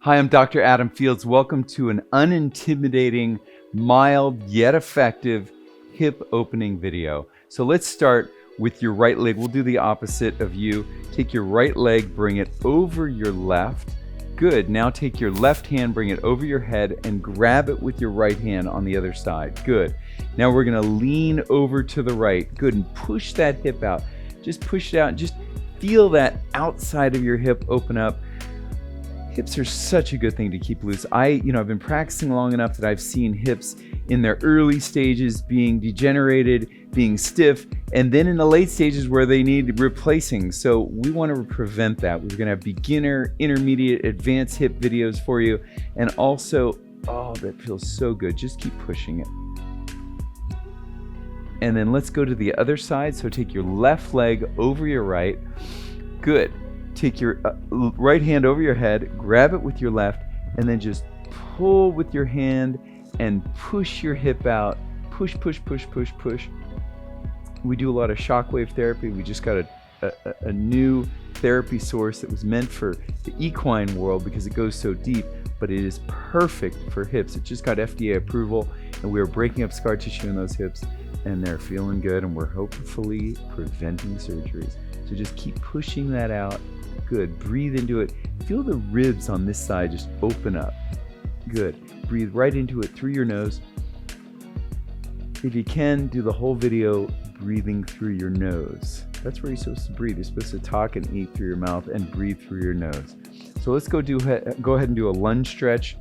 Hi, I'm Dr. Adam Fields. Welcome to an unintimidating, mild yet effective hip opening video. So let's start with your right leg. We'll do the opposite of you. Take your right leg, bring it over your left. Good. Now take your left hand, bring it over your head and grab it with your right hand on the other side. Good. Now we're going to lean over to the right. Good. And push that hip out. Just push it out. Just feel that outside of your hip open up. Hips are such a good thing to keep loose. I've been practicing long enough that I've seen hips in their early stages being degenerated, being stiff, and then in the late stages where they need replacing. So we want to prevent that. We're going to have beginner, intermediate, advanced hip videos for you. And also, oh, that feels so good. Just keep pushing it. And then let's go to the other side. So take your left leg over your right. Good. Take your right hand over your head, grab it with your left, and then just pull with your hand and push your hip out. Push, push, push, push, push. We do a lot of shockwave therapy. We just got a new therapy source that was meant for the equine world because it goes so deep, but it is perfect for hips. It just got FDA approval, and we are breaking up scar tissue in those hips, and they're feeling good, and we're hopefully preventing surgeries. So just keep pushing that out. Good. Breathe into it. Feel the ribs on this side just open up. Good. Breathe right into it through your nose. If you can, do the whole video breathing through your nose. That's where you're supposed to breathe. You're supposed to talk and eat through your mouth and breathe through your nose. So let's go ahead and do a lunge stretch.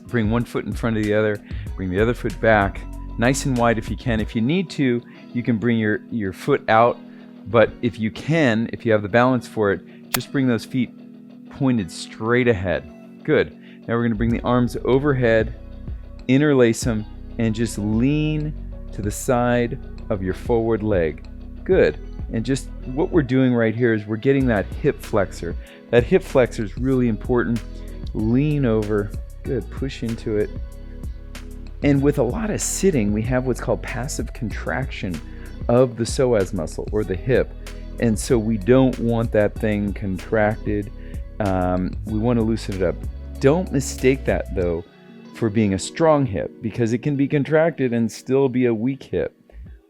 Bring one foot in front of the other. Bring the other foot back. Nice and wide if you can. If you need to, you can bring your foot out. But if you have the balance for it, just bring those feet pointed straight ahead. Good. Now we're going to bring the arms overhead, interlace them, and just lean to the side of your forward leg. Good. And just what we're doing right here is we're getting that hip flexor. That hip flexor is really important. Lean over. Good. Push into it. And with a lot of sitting, we have what's called passive contraction of the psoas muscle or the hip. And so we don't want that thing contracted. We want to loosen it up. Don't mistake that though for being a strong hip because it can be contracted and still be a weak hip.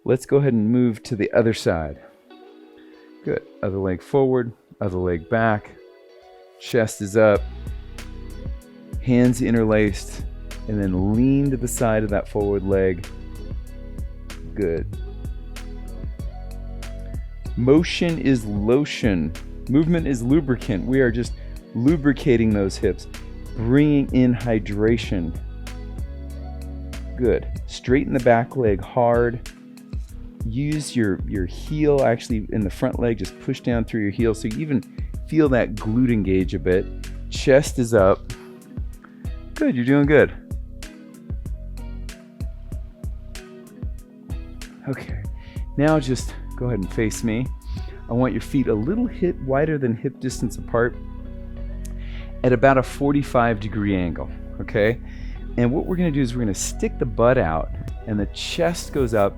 Let's go ahead and move to the other side. Good. Other leg forward, other leg back. Chest is up. Hands interlaced. And then lean to the side of that forward leg. Good. Motion is lotion. Movement is lubricant. We are just lubricating those hips, bringing in hydration. Good. Straighten the back leg hard. Use your heel actually in the front leg. Just push down through your heel so you even feel that glute engage a bit. Chest is up. Good. You're doing good. Okay. Now just go ahead and face me. I want your feet a little wider than hip distance apart at about a 45-degree angle, okay? And what we're gonna do is we're gonna stick the butt out and the chest goes up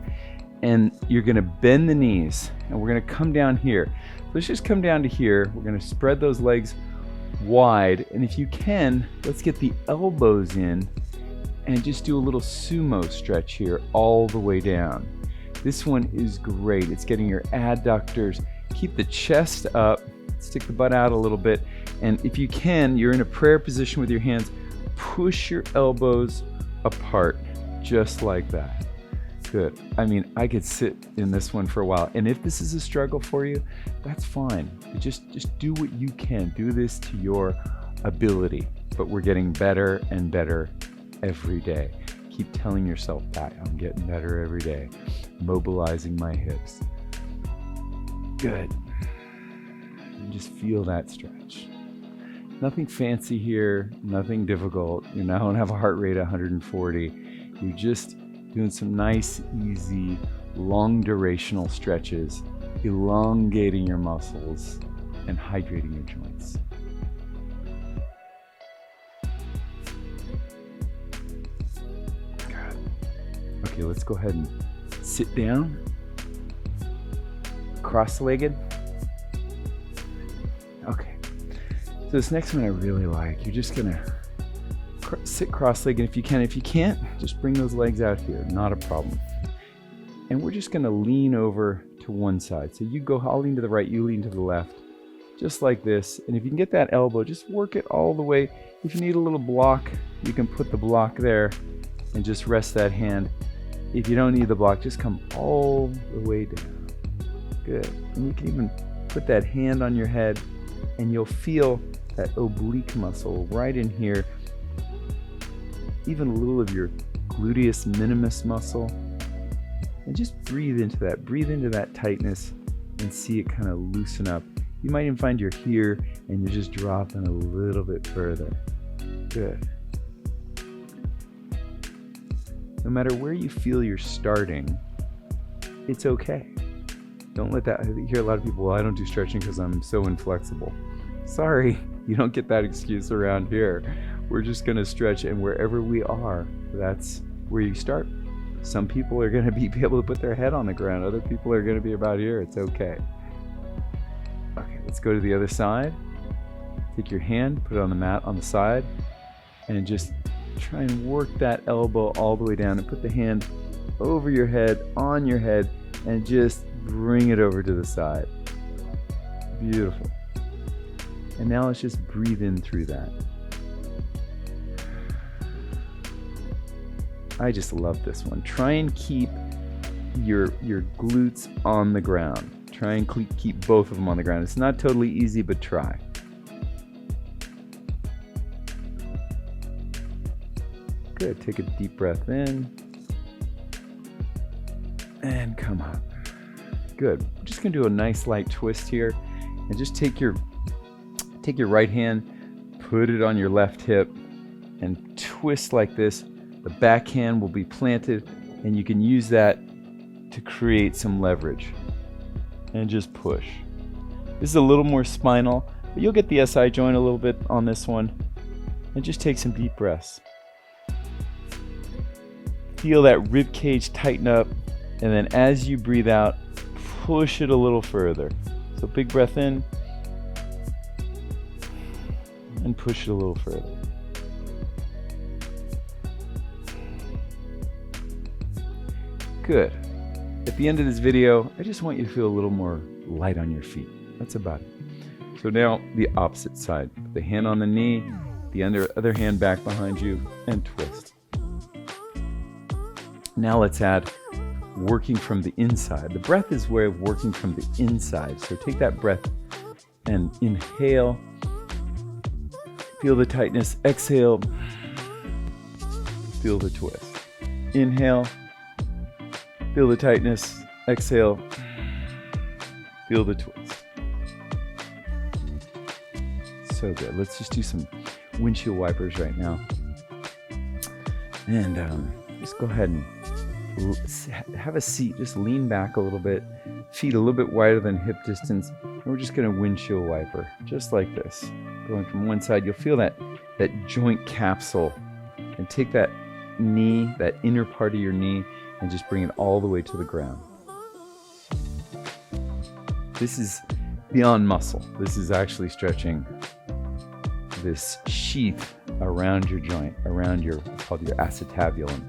and you're gonna bend the knees and we're gonna come down here. Let's just come down to here. We're gonna spread those legs wide and if you can, let's get the elbows in and just do a little sumo stretch here all the way down. This one is great. It's getting your adductors. Keep the chest up, stick the butt out a little bit, and if you can, you're in a prayer position with your hands, push your elbows apart, just like that. Good. I mean, I could sit in this one for a while, and if this is a struggle for you, that's fine. Just do what you can. Do this to your ability, but we're getting better and better every day. Keep telling yourself that. I'm getting better every day. Mobilizing my hips. Good. And just feel that stretch. Nothing fancy here, nothing difficult. You now don't have a heart rate of 140. You're just doing some nice, easy, long durational stretches, elongating your muscles and hydrating your joints. Okay, let's go ahead and sit down, cross-legged. Okay, So this next one I really like. You're just gonna sit cross-legged if you can. If you can't, just bring those legs out here, not a problem. And we're just gonna lean over to one side. So you go, I'll lean to the right, you lean to the left, just like this. And if you can get that elbow, just work it all the way. If you need a little block, you can put the block there and just rest that hand. If you don't need the block, just come all the way down. Good. And you can even put that hand on your head and you'll feel that oblique muscle right in here. Even a little of your gluteus minimus muscle. And just breathe into that. Breathe into that tightness and see it kind of loosen up. You might even find you're here and you're just dropping a little bit further. Good. No matter where you feel you're starting, it's okay. Don't let that, I hear a lot of people, well, I don't do stretching because I'm so inflexible. Sorry, you don't get that excuse around here. We're just gonna stretch, and wherever we are, that's where you start. Some people are gonna be able to put their head on the ground. Other people are gonna be about here. It's okay. Okay, let's go to the other side. Take your hand, put it on the mat on the side, and just try and work that elbow all the way down and put the hand over your head, on your head, and just bring it over to the side. Beautiful. And now let's just breathe in through that. I just love this one. Try and keep your glutes on the ground. Try and keep both of them on the ground. It's not totally easy, but try. Good. Take a deep breath in and come up. Good. We're just gonna do a nice light twist here, and just take your right hand, put it on your left hip, and twist like this. The back hand will be planted, and you can use that to create some leverage. And just push. This is a little more spinal, but you'll get the SI joint a little bit on this one. And just take some deep breaths. Feel that rib cage tighten up, and then as you breathe out, push it a little further. So big breath in, and push it a little further. Good. At the end of this video, I just want you to feel a little more light on your feet. That's about it. So now the opposite side. Put the hand on the knee, the other hand back behind you, and twist. Now let's add working from the inside. The breath is a way of working from the inside. So take that breath and inhale. Feel the tightness. Exhale. Feel the twist. Inhale. Feel the tightness. Exhale. Feel the twist. So good. Let's just do some windshield wipers right now. And just go ahead and have a seat. Just lean back a little bit. Feet a little bit wider than hip distance. And we're just going to windshield wiper. Just like this. Going from one side. You'll feel that joint capsule. And take that knee, that inner part of your knee, and just bring it all the way to the ground. This is beyond muscle. This is actually stretching this sheath around your joint, around your, it's called your acetabulum.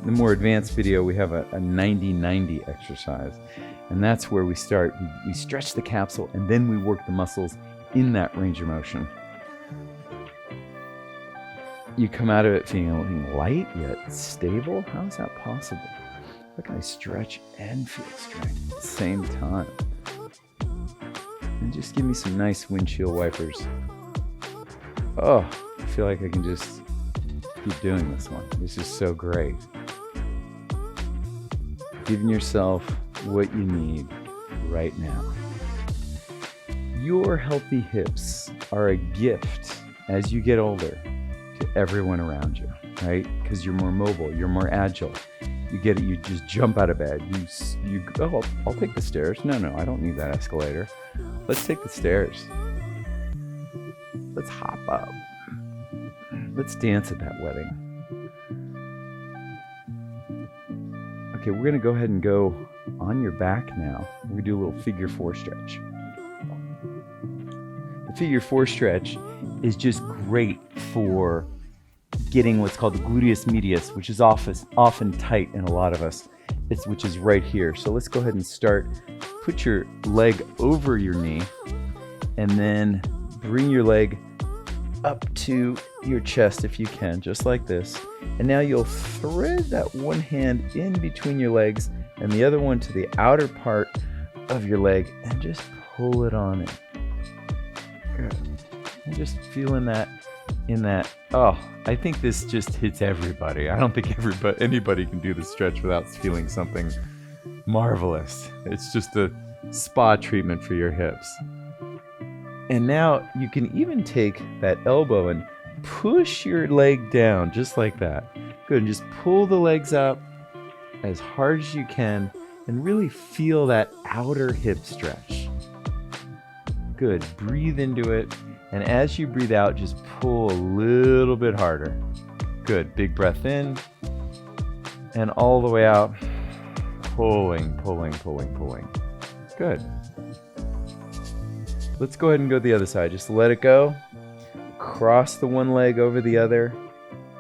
The more advanced video, we have a 90-90 exercise. And that's where we start. We stretch the capsule and then we work the muscles in that range of motion. You come out of it feeling light yet stable. How is that possible? How can I stretch and feel strength at the same time? And just give me some nice windshield wipers. Oh, I feel like I can just keep doing this one. This is so great. Giving yourself what you need right now. Your healthy hips are a gift as you get older to everyone around you, right? Because you're more mobile, you're more agile. You get it, you just jump out of bed. You go, oh, I'll take the stairs. No, I don't need that escalator. Let's take the stairs. Let's hop up. Let's dance at that wedding. Okay, we're gonna go ahead and go on your back now. We're gonna do a little figure 4 stretch. The figure 4 stretch is just great for getting what's called the gluteus medius, which is often tight in a lot of us, which is right here. So let's go ahead and start. Put your leg over your knee and then bring your leg up to your chest if you can, just like this. And now you'll thread that one hand in between your legs and the other one to the outer part of your leg and just pull it on in. Good. And just feeling that in that. Oh, I think this just hits everybody. I don't think anybody can do this stretch without feeling something marvelous. It's just a spa treatment for your hips. And now you can even take that elbow and push your leg down just like that. Good, and just pull the legs up as hard as you can and really feel that outer hip stretch. Good, breathe into it. And as you breathe out, just pull a little bit harder. Good, big breath in and all the way out. Pulling, pulling, pulling, pulling. Good. Let's go ahead and go the other side. Just let it go. Cross the one leg over the other.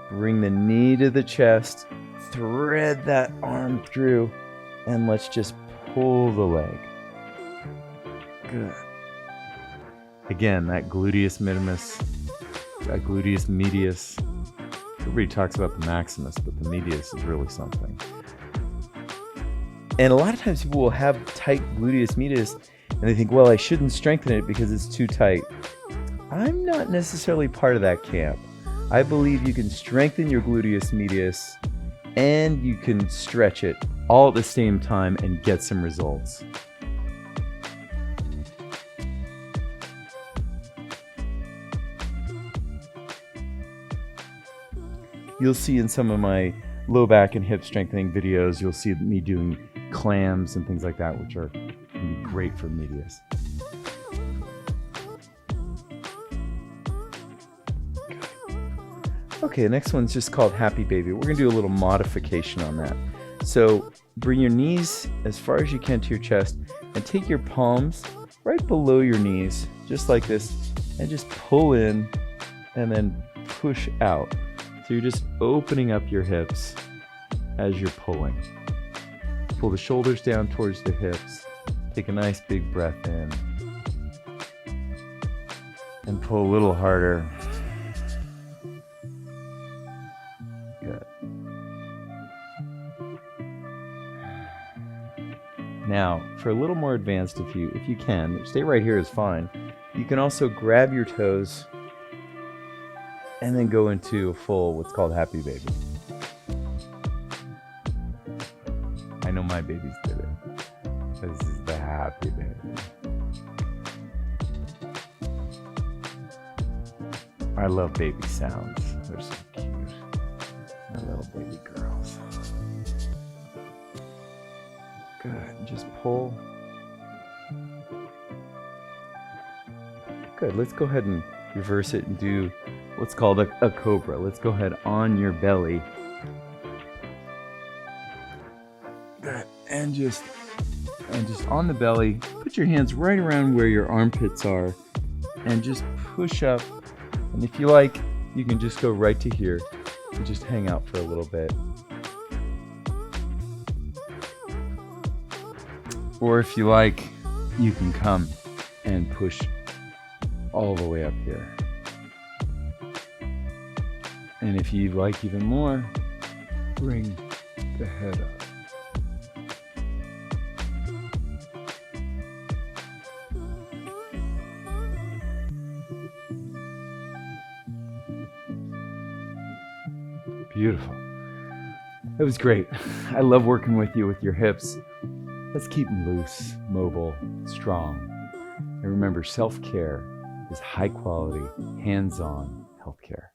Bring the knee to the chest. Thread that arm through. And let's just pull the leg. Good. Again, that gluteus minimus, that gluteus medius. Everybody talks about the maximus, but the medius is really something. And a lot of times people will have tight gluteus medius and they think, well, I shouldn't strengthen it because it's too tight. I'm not necessarily part of that camp. I believe you can strengthen your gluteus medius and you can stretch it all at the same time and get some results. You'll see in some of my low back and hip strengthening videos, you'll see me doing clams and things like that, which are can be great for medius. Okay, the next one's just called Happy Baby. We're gonna do a little modification on that. So bring your knees as far as you can to your chest and take your palms right below your knees, just like this, and just pull in and then push out. So you're just opening up your hips as you're pulling. Pull the shoulders down towards the hips. Take a nice big breath in. And pull a little harder. Good. Now, for a little more advanced, if you can, stay right here is fine. You can also grab your toes and then go into a full, what's called Happy Baby. I know my babies did it. This is the Happy Baby. I love baby sounds. They're so cute. My little baby girls. Good. Just pull. Good. Let's go ahead and reverse it and do what's called a cobra. Let's go ahead on your belly. Good. And just on the belly, put your hands right around where your armpits are and just push up. And if you like, you can just go right to here and just hang out for a little bit. Or if you like, you can come and push all the way up here. And if you like even more, bring the head up. Beautiful. That was great. I love working with you with your hips. Let's keep them loose, mobile, strong. And remember, self-care is high quality, hands-on healthcare.